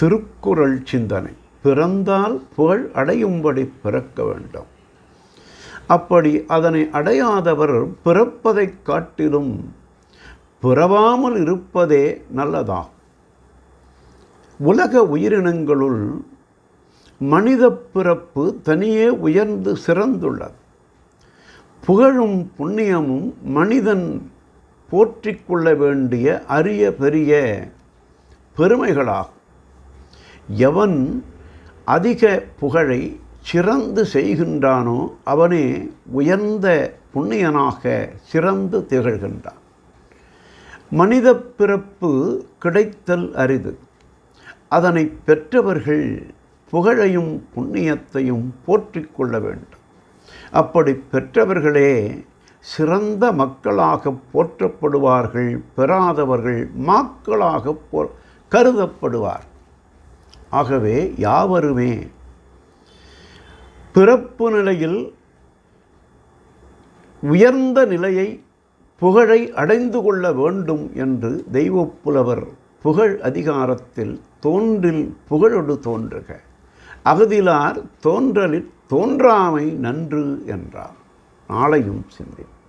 திருக்குறள் சிந்தனை. பிறந்தால் புகழ் அடையும்படி பிறக்க வேண்டும். அப்படி அதனை அடையாதவர் பிறப்பதைக் காட்டிலும் பிறவாமல் இருப்பதே நல்லதாகும். உலக உயிரினங்களுள் மனித பிறப்பு தனியே உயர்ந்து சிறந்துள்ளது. புகழும் புண்ணியமும் மனிதன் போற்றிக் கொள்ள வேண்டிய அரிய பெரிய பெருமைகளாகும். எவன் அதிக புகழை சிறந்து செய்கின்றானோ அவனே உயர்ந்த புண்ணியனாக சிறந்து திகழ்கின்றான். மனித பிறப்பு கிடைத்தல் அரிது. அதனை பெற்றவர்கள் புகழையும் புண்ணியத்தையும் போற்றிக் கொள்ள வேண்டும். அப்படி பெற்றவர்களே சிறந்த மக்களாக போற்றப்படுவார்கள். பெறாதவர்கள் மாக்களாக கருதப்படுவார். ஆகவே யாவருமே பிறப்பு நிலையில் உயர்ந்த நிலையை புகழை அடைந்து கொள்ள வேண்டும் என்று தெய்வப்புலவர் புகழ் அதிகாரத்தில் தோன்றில் புகழொடு தோன்றுக அகதிலார் தோன்றலில் தோன்றாமை நன்று என்றார். நாளையும் சிந்திப்போம்.